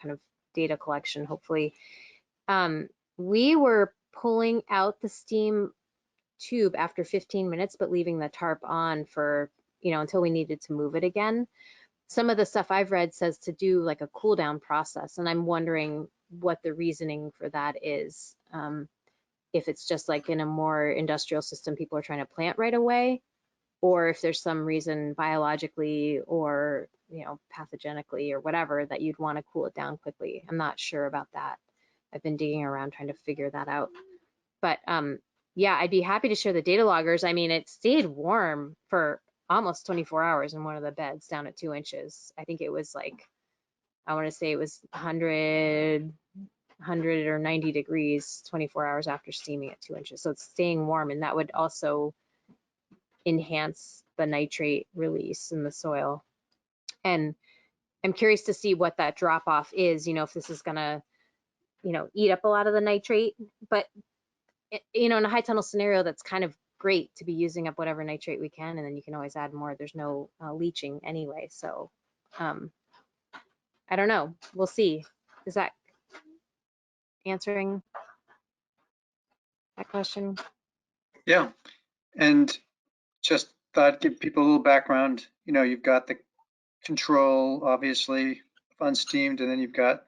of data collection, hopefully. We were pulling out the steam tube after 15 minutes, but leaving the tarp on for, until we needed to move it again. Some of the stuff I've read says to do like a cool down process, and I'm wondering what the reasoning for that is. If it's just like in a more industrial system, people are trying to plant right away, or if there's some reason biologically or pathogenically or whatever that you'd want to cool it down quickly. I'm not sure about that. I've been digging around trying to figure that out. But yeah, I'd be happy to share the data loggers. I mean, it stayed warm for almost 24 hours in one of the beds down at 2 inches. I think it was like, I want to say it was 100 or 90 degrees 24 hours after steaming at 2 inches. So it's staying warm, and that would also enhance the nitrate release in the soil. And I'm curious to see what that drop off is, if this is gonna, eat up a lot of the nitrate. But, in a high tunnel scenario, that's kind of great to be using up whatever nitrate we can, and then you can always add more. There's no leaching anyway. So I don't know. We'll see. Is that answering that question? Yeah, and just thought I'd give people a little background. You've got the control, obviously, unsteamed, and then you've got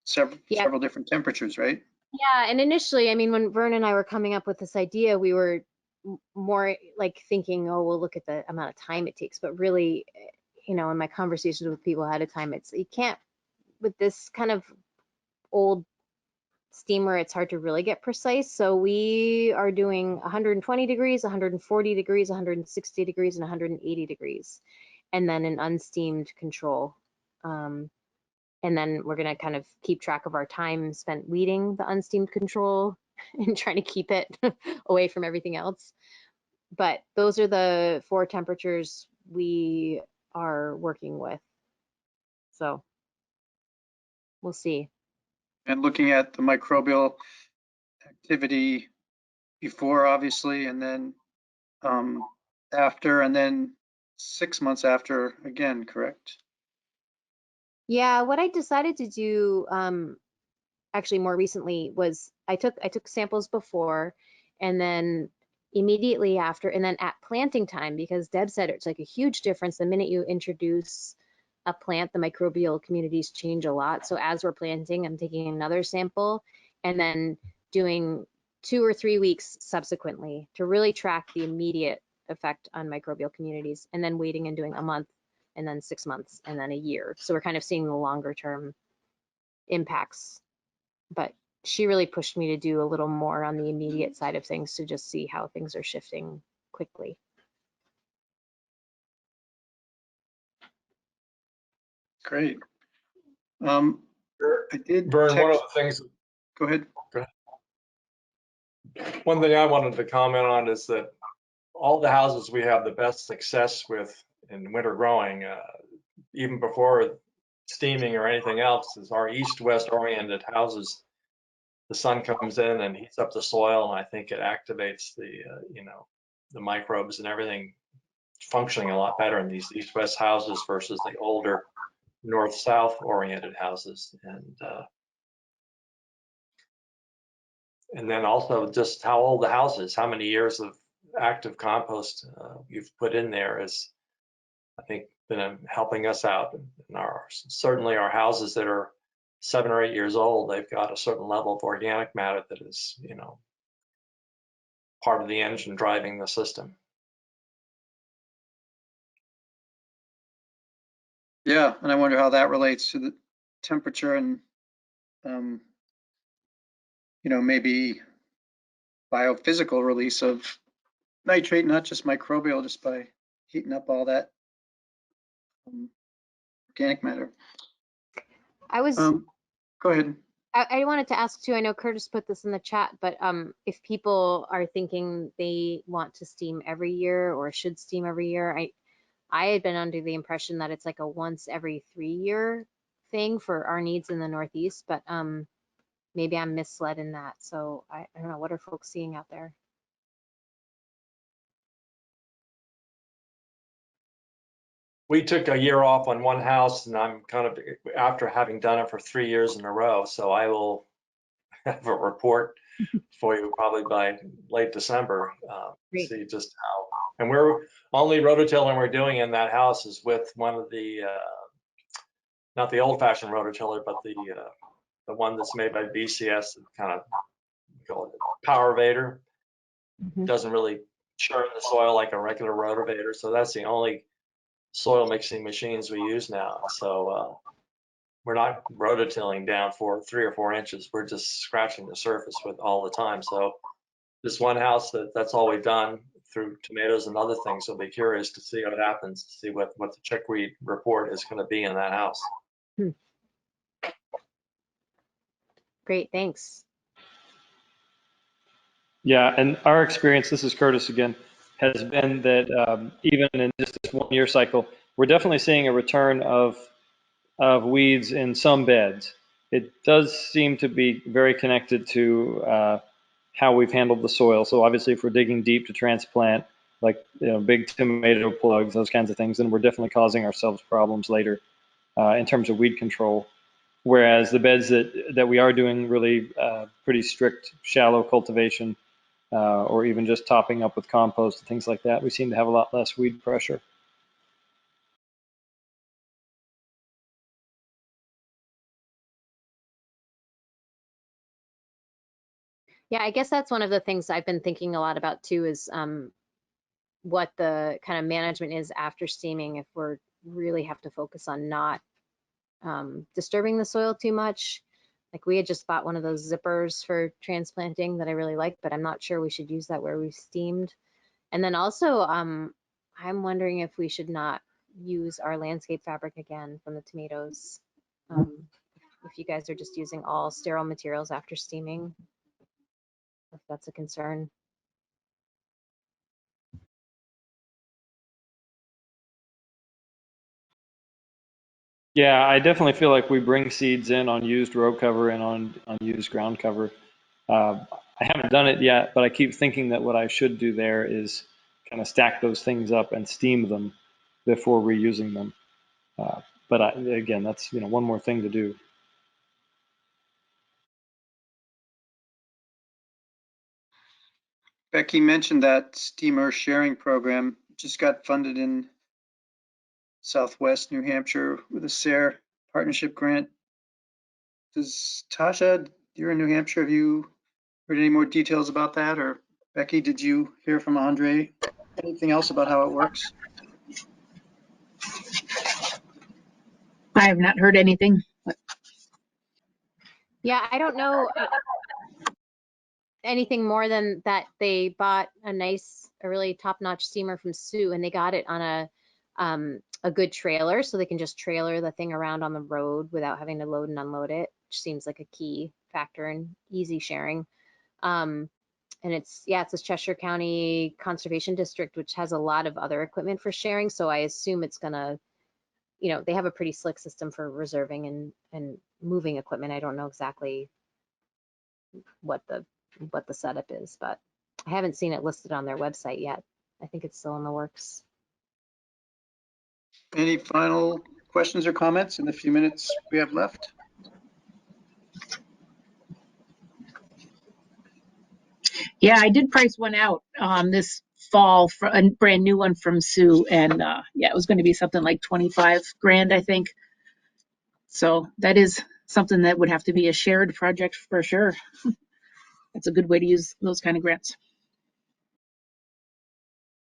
several different temperatures, right? Yeah, and initially, I mean, when Vern and I were coming up with this idea, we were more like thinking, oh, we'll look at the amount of time it takes. But really, in my conversations with people ahead of time, you can't, with this kind of old steamer, it's hard to really get precise. So we are doing 120 degrees, 140 degrees, 160 degrees, and 180 degrees, and then an unsteamed control. And then we're going to kind of keep track of our time spent weeding the unsteamed control and trying to keep it away from everything else. But those are the 4 temperatures we are working with. So we'll see. And looking at the microbial activity before, obviously, and then after, and then 6 months after again, correct? Yeah, what I decided to do actually more recently was I took samples before, and then immediately after, and then at planting time, because Deb said it's like a huge difference the minute you introduce a plant, the microbial communities change a lot. So as we're planting, I'm taking another sample and then doing 2 or 3 weeks subsequently to really track the immediate effect on microbial communities, and then waiting and doing a month and then 6 months and then a year. So we're kind of seeing the longer term impacts. But she really pushed me to do a little more on the immediate side of things to just see how things are shifting quickly. Great. I did Vern, one of text, the things, go ahead. one thing I wanted to comment on is that all the houses we have the best success with in winter growing, even before steaming or anything else, is our east-west oriented houses. The sun comes in and heats up the soil, and I think it activates the, the microbes and everything functioning a lot better in these east-west houses versus the older north-south oriented houses. And then also just how old the house is, how many years of active compost you've put in there is, I think, been helping us out. And certainly our houses that are 7 or 8 years old, they've got a certain level of organic matter that is, part of the engine driving the system. Yeah, and I wonder how that relates to the temperature and, maybe biophysical release of nitrate, not just microbial, just by heating up all that organic matter. I was Go ahead. I wanted to ask too, I know Curtis put this in the chat, but if people are thinking they want to steam every year or should steam every year, I had been under the impression that it's like a once every 3-year thing for our needs in the Northeast, but maybe I'm misled in that. So I don't know, what are folks seeing out there? We took a year off on one house, and I'm kind of, after having done it for 3 years in a row, so I will have a report for you probably by late December. See just how, and we're only rototilling we're doing in that house is with one of the, not the old fashioned rototiller, but the one that's made by BCS, kind of call it Power Vader. Doesn't really churn the soil like a regular rotavator. So that's the only soil mixing machines we use now. So we're not rototilling down for 3 or 4 inches. We're just scratching the surface with all the time. So this one house, that's all we've done through tomatoes and other things. So I'll be curious to see what happens, to see what the chickweed report is going to be in that house. Great, thanks. Yeah, and our experience, this is Curtis again, has been that even in just this 1 year cycle, we're definitely seeing a return of weeds in some beds. It does seem to be very connected to how we've handled the soil. So obviously, if we're digging deep to transplant, like big tomato plugs, those kinds of things, then we're definitely causing ourselves problems later in terms of weed control. Whereas the beds that we are doing really pretty strict shallow cultivation, or even just topping up with compost and things like that, we seem to have a lot less weed pressure. Yeah, I guess that's one of the things I've been thinking a lot about too, is what the kind of management is after steaming, if we're really have to focus on not disturbing the soil too much. Like we had just bought one of those zippers for transplanting that I really like, but I'm not sure we should use that where we've steamed. And then also, I'm wondering if we should not use our landscape fabric again from the tomatoes. If you guys are just using all sterile materials after steaming, if that's a concern. Yeah, I definitely feel like we bring seeds in on used row cover and on used ground cover. I haven't done it yet, but I keep thinking that what I should do there is kind of stack those things up and steam them before reusing them. But again, that's one more thing to do. Becky mentioned that steamer sharing program just got funded in Southwest New Hampshire with a SARE partnership grant. Tasha, you're in New Hampshire. Have you heard any more details about that? Or Becky, did you hear from Andre anything else about how it works? I have not heard anything. Yeah, I don't know anything more than that they bought a really top-notch steamer from Sioux, and they got it on a good trailer, so they can just trailer the thing around on the road without having to load and unload it, which seems like a key factor in easy sharing. And it's a Cheshire County Conservation District, which has a lot of other equipment for sharing. So I assume it's gonna, they have a pretty slick system for reserving and moving equipment. I don't know exactly what the setup is, but I haven't seen it listed on their website yet. I think it's still in the works. Any final questions or comments in the few minutes we have left? Yeah, I did price one out this fall for a brand new one from Sioux, and yeah, it was going to be something like 25 grand, I think. So that is something that would have to be a shared project for sure. That's a good way to use those kind of grants.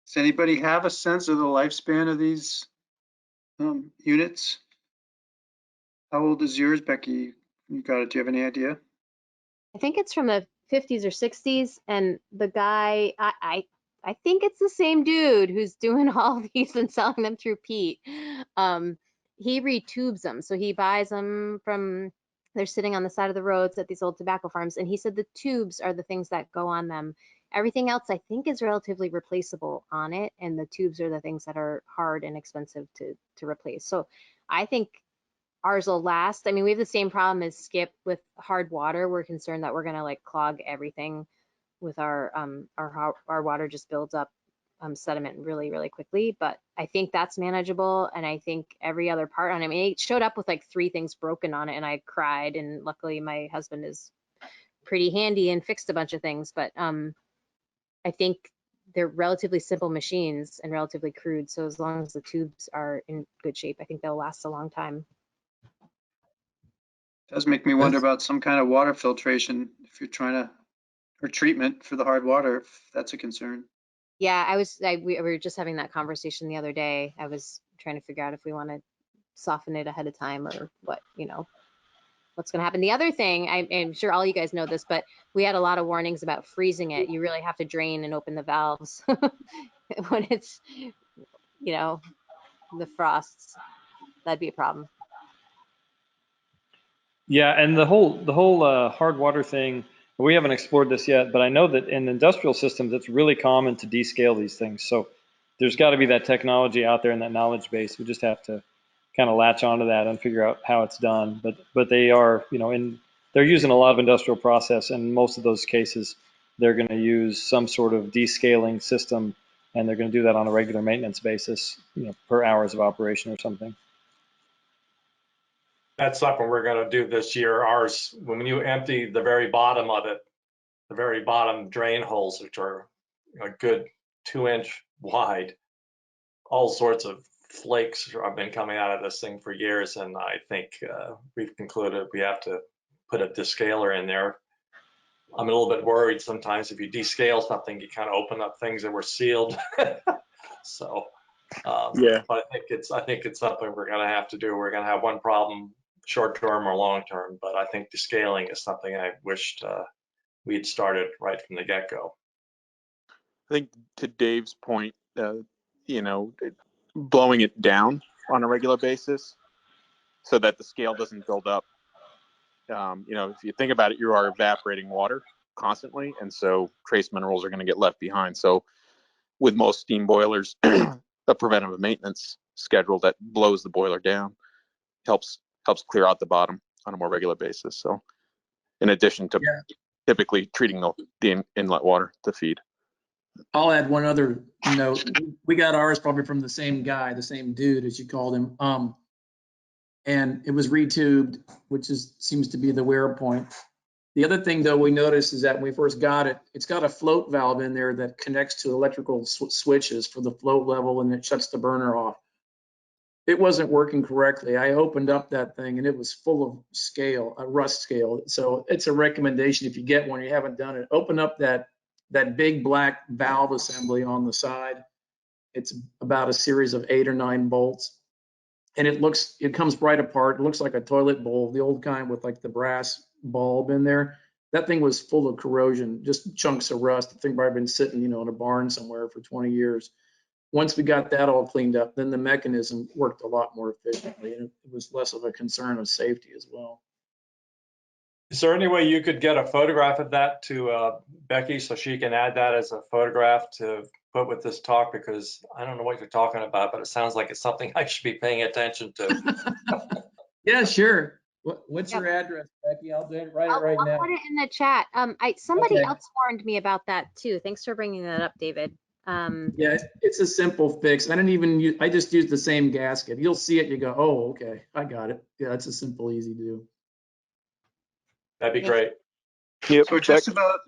Does anybody have a sense of the lifespan of these units? How old is yours, Becky? You got it. Do you have any idea? I think it's from the 50s or 60s, and the guy, I think it's the same dude who's doing all these and selling them through Pete. He retubes them, so he buys them from, they're sitting on the side of the roads at these old tobacco farms, and he said the tubes are the things that go on them. Everything else I think is relatively replaceable on it, and the tubes are the things that are hard and expensive to replace. So I think ours will last. I mean, we have the same problem as Skip with hard water. We're concerned that we're gonna like clog everything with our water just builds up sediment really, really quickly. But I think that's manageable, and I think every other part on it. I mean, it showed up with like 3 things broken on it, and I cried. And luckily, my husband is pretty handy and fixed a bunch of things. But I think they're relatively simple machines and relatively crude. So as long as the tubes are in good shape, I think they'll last a long time. Does make me wonder about some kind of water filtration if you're trying to, or treatment for the hard water, if that's a concern. Yeah, we were just having that conversation the other day. I was trying to figure out if we want to soften it ahead of time or what, what's going to happen. The other thing, I'm sure all you guys know this, but we had a lot of warnings about freezing it. You really have to drain and open the valves when it's, the frosts. That'd be a problem. Yeah, and the whole hard water thing, we haven't explored this yet, but I know that in industrial systems, it's really common to descale these things. So there's got to be that technology out there and that knowledge base. We just have to kind of latch onto that and figure out how it's done. But they are, they're using a lot of industrial process, and in most of those cases, they're going to use some sort of descaling system, and they're going to do that on a regular maintenance basis, per hours of operation or something. That's something we're going to do this year. Ours, when you empty the very bottom of it, the very bottom drain holes, which are a good 2-inch wide, all sorts of flakes have been coming out of this thing for years. And I think we've concluded we have to put a descaler in there. I'm a little bit worried sometimes if you descale something, you kind of open up things that were sealed. So, Yeah. but I think it's something we're going to have to do. We're going to have one problem, short term or long term. But I think descaling is something I wished we had started right from the get go. I think to Dave's point, blowing it down on a regular basis so that the scale doesn't build up. If you think about it, you are evaporating water constantly, and so trace minerals are going to get left behind. So with most steam boilers, a preventative maintenance schedule that blows the boiler down helps clear out the bottom on a more regular basis. So in addition to typically treating the inlet water to feed. I'll add one other note. We got ours probably from the same guy, the same dude, as you called him. And it was retubed, which seems to be the wear point. The other thing, though, we noticed is that when we first got it, it's got a float valve in there that connects to electrical switches for the float level, and it shuts the burner off. it wasn't working correctly. I opened up that thing and it was full of scale, a rust scale. So it's a recommendation if you get one, you haven't done it, open up that big black valve assembly on the side. It's about a series of 8 or 9 bolts. And it comes right apart. It looks like a toilet bowl, the old kind with like the brass bulb in there. That thing was full of corrosion, just chunks of rust. The thing probably been sitting, in a barn somewhere for 20 years. Once we got that all cleaned up, then the mechanism worked a lot more efficiently, and it was less of a concern of safety as well. Is there any way you could get a photograph of that to Becky so she can add that as a photograph to put with this talk? Because I don't know what you're talking about, but it sounds like it's something I should be paying attention to. Yeah, sure. What's Yep. your address, Becky? I'll write it right I'll now. put it in the chat. Somebody Okay. else warned me about that too. Thanks for bringing that up, David. Yeah, it's a simple fix. I just used the same gasket. You'll see it, you go, oh, okay, I got it. Yeah, it's a simple, easy to do. That'd be great. Yep. So we're just about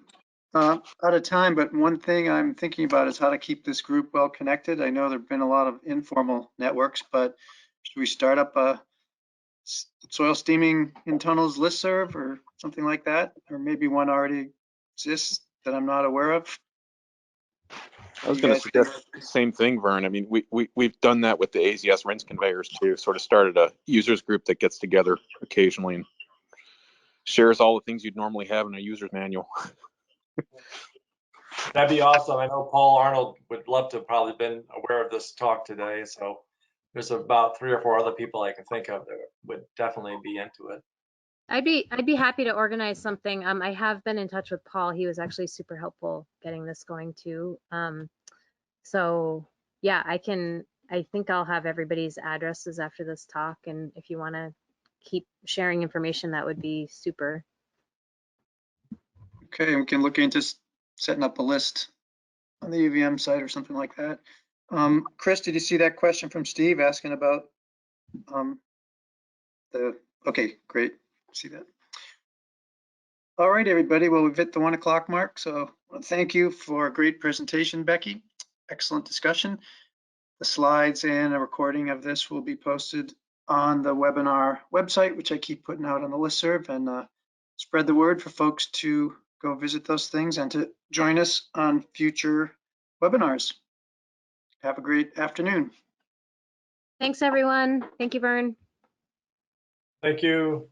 out of time, but one thing I'm thinking about is how to keep this group well connected. I know there've been a lot of informal networks, but should we start up a soil steaming in tunnels listserv or something like that? Or maybe one already exists that I'm not aware of? I was going to suggest the same thing, Vern. I mean, we've done that with the AZS rinse conveyors too. Sort of started a users group that gets together occasionally and shares all the things you'd normally have in a user's manual. That'd be awesome. I know Paul Arnold would love to have probably been aware of this talk today. So there's about 3 or 4 other people I can think of that would definitely be into it. I'd be happy to organize something. I have been in touch with Paul. He was actually super helpful getting this going too. So yeah, I think I'll have everybody's addresses after this talk. And if you want to keep sharing information, that would be super. Okay, we can look into setting up a list on the UVM site or something like that. Chris, did you see that question from Steve asking about okay, great, see that. All right, everybody, well, we've hit the 1 o'clock mark, so thank you for a great presentation, Becky. Excellent discussion. The slides and a recording of this will be posted on the webinar website, which I keep putting out on the listserv, and spread the word for folks to go visit those things and to join us on future webinars. Have a great afternoon. Thanks, everyone. Thank you, Vern. Thank you.